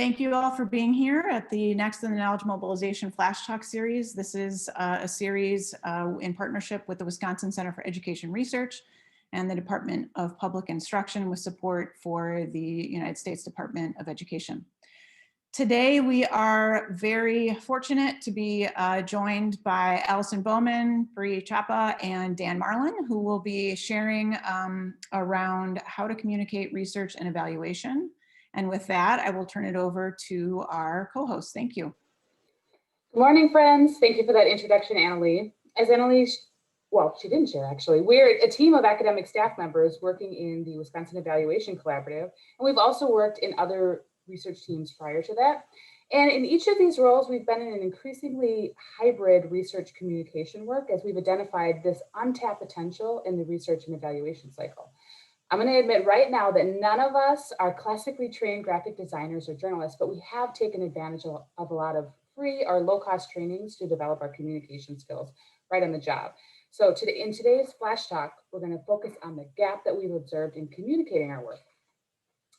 Thank you all for being here at the next in the Knowledge Mobilization Flash Talk series. This is a series in partnership with the Wisconsin Center for Education Research and the Department of Public Instruction with support for the United States Department of Education. Today, we are very fortunate to be joined by Alison Bowman, Brie, Chapa, and Dan Marlin, who will be sharing around how to communicate research and evaluation. And with that, I will turn it over to our co-host. Thank you. Good morning, friends. Thank you for that introduction, Annalee. As Annalee, well, she didn't share actually, we're a team of academic staff members working in the Wisconsin Evaluation Collaborative, and we've also worked in other research teams prior to that. And in each of these roles, we've been in an increasingly hybrid research communication work as we've identified this untapped potential in the research and evaluation cycle. I'm going to admit right now that none of us are classically trained graphic designers or journalists, but we have taken advantage of a lot of free or low-cost trainings to develop our communication skills right on the job. So in today's Flash Talk, we're going to focus on the gap that we've observed in communicating our work.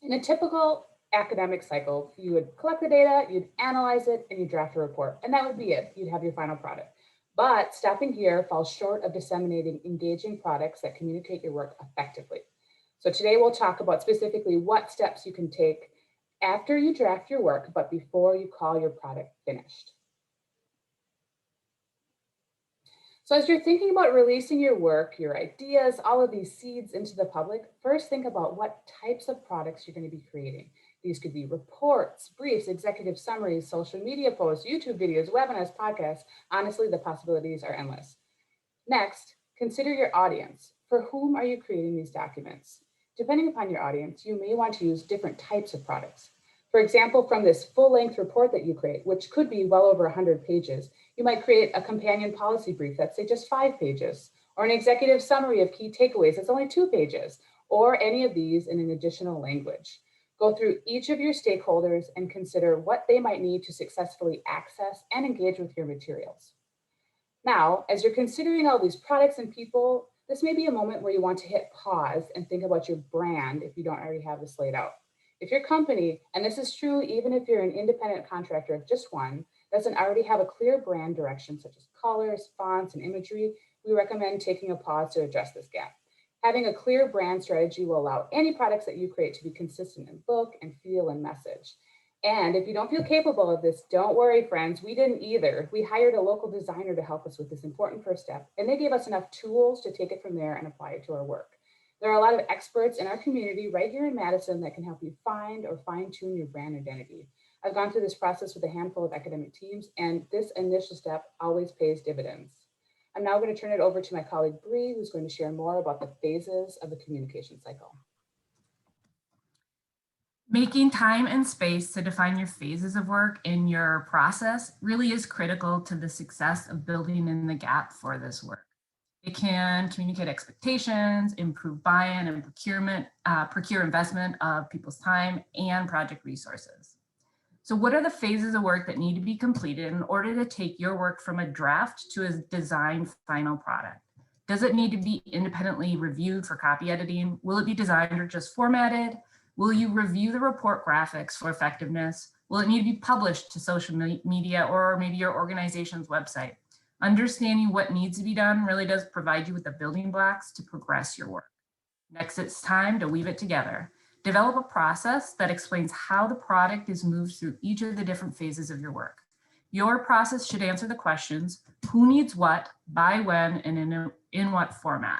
In a typical academic cycle, you would collect the data, you'd analyze it, and you'd draft a report, and that would be it. You'd have your final product. But stopping here falls short of disseminating engaging products that communicate your work effectively. So today we'll talk about specifically what steps you can take after you draft your work, but before you call your product finished. So as you're thinking about releasing your work, your ideas, all of these seeds into the public, first think about what types of products you're going to be creating. These could be reports, briefs, executive summaries, social media posts, YouTube videos, webinars, podcasts. Honestly, the possibilities are endless. Next, consider your audience. For whom are you creating these documents? Depending upon your audience, you may want to use different types of products. For example, from this full-length report that you create, which could be well over 100 pages, you might create a companion policy brief that's, say, just 5 pages, or an executive summary of key takeaways that's only 2 pages, or any of these in an additional language. Go through each of your stakeholders and consider what they might need to successfully access and engage with your materials. Now, as you're considering all these products and people, this may be a moment where you want to hit pause and think about your brand if you don't already have this laid out. If your company, and this is true even if you're an independent contractor of just one, doesn't already have a clear brand direction such as colors, fonts, and imagery, we recommend taking a pause to address this gap. Having a clear brand strategy will allow any products that you create to be consistent in look and feel and message. And if you don't feel capable of this, don't worry, friends, we didn't either. We hired a local designer to help us with this important first step, and they gave us enough tools to take it from there and apply it to our work. There are a lot of experts in our community right here in Madison that can help you find or fine-tune your brand identity. I've gone through this process with a handful of academic teams, and this initial step always pays dividends. I'm now going to turn it over to my colleague Brie, who's going to share more about the phases of the communication cycle. Making time and space to define your phases of work in your process really is critical to the success of building in the gap for this work. It can communicate expectations, improve buy-in and procure investment of people's time and project resources. So what are the phases of work that need to be completed in order to take your work from a draft to a designed final product? Does it need to be independently reviewed for copy editing? Will it be designed or just formatted? Will you review the report graphics for effectiveness? Will it need to be published to social media or maybe your organization's website? Understanding what needs to be done really does provide you with the building blocks to progress your work. Next, it's time to weave it together. Develop a process that explains how the product is moved through each of the different phases of your work. Your process should answer the questions: who needs what, by when, and in what format?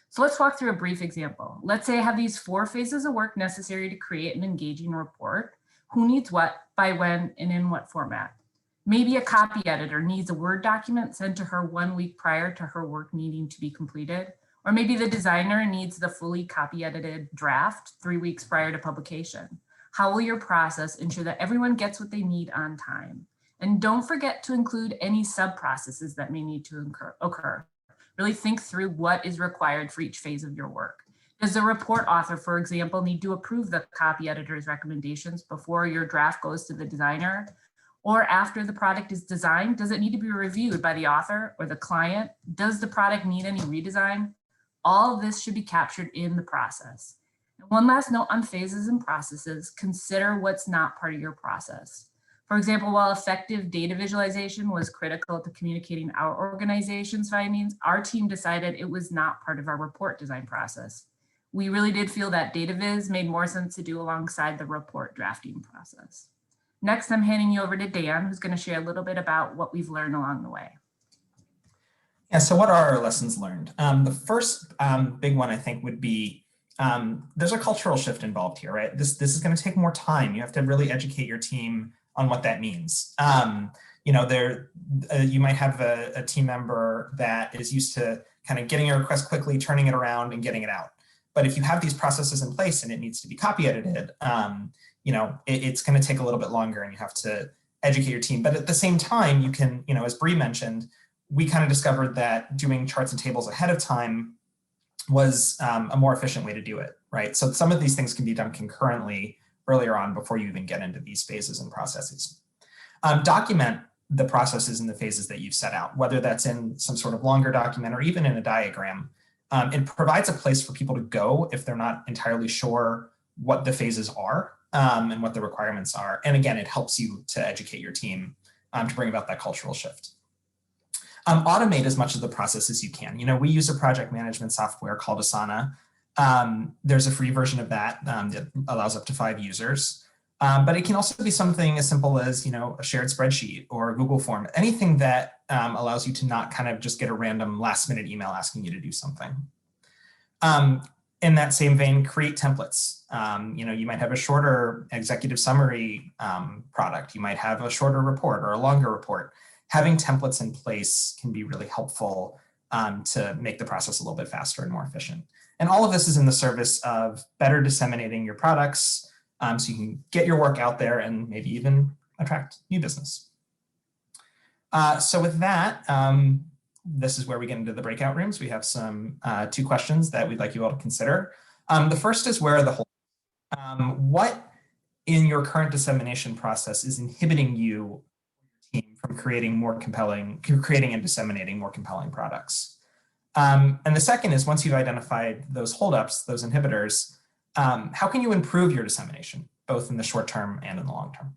So let's walk through a brief example. Let's say I have these 4 phases of work necessary to create an engaging report. Who needs what, by when, and in what format? Maybe a copy editor needs a Word document sent to her 1 week prior to her work needing to be completed. Or maybe the designer needs the fully copy edited draft 3 weeks prior to publication. How will your process ensure that everyone gets what they need on time? And don't forget to include any sub-processes that may need to occur. Really think through what is required for each phase of your work. Does the report author, for example, need to approve the copy editor's recommendations before your draft goes to the designer? Or after the product is designed, does it need to be reviewed by the author or the client? Does the product need any redesign? All of this should be captured in the process. And one last note on phases and processes, consider what's not part of your process. For example, while effective data visualization was critical to communicating our organization's findings, our team decided it was not part of our report design process. We really did feel that data viz made more sense to do alongside the report drafting process. Next, I'm handing you over to Dan, who's going to share a little bit about what we've learned along the way. Yeah, so what are our lessons learned? The first big one, I think, would be there's a cultural shift involved here, right? This is going to take more time. You have to really educate your team on what that means. You know, you might have a team member that is used to kind of getting a request quickly, turning it around, and getting it out. But if you have these processes in place and it needs to be copy edited, you know, it's going to take a little bit longer, and you have to educate your team. But at the same time, you can, you know, as Brie mentioned, we kind of discovered that doing charts and tables ahead of time was a more efficient way to do it, right? So some of these things can be done concurrently earlier on before you even get into these phases and processes. Document the processes and the phases that you've set out, whether that's in some sort of longer document or even in a diagram. It provides a place for people to go if they're not entirely sure what the phases are and what the requirements are. And again, it helps you to educate your team to bring about that cultural shift. Automate as much of the process as you can. You know, we use a project management software called Asana. There's a free version of that that allows up to 5 users. But it can also be something as simple as, you know, a shared spreadsheet or a Google form, anything that allows you to not kind of just get a random last minute email asking you to do something. In that same vein, create templates. You know, you might have a shorter executive summary product. You might have a shorter report or a longer report. Having templates in place can be really helpful to make the process a little bit faster and more efficient. And all of this is in the service of better disseminating your products so you can get your work out there and maybe even attract new business. So with that, this is where we get into the breakout rooms. We have some 2 questions that we'd like you all to consider. The first is, where are the holes? What in your current dissemination process is inhibiting you from creating and disseminating more compelling products? And the second is, once you've identified those holdups, those inhibitors, how can you improve your dissemination, both in the short term and in the long term?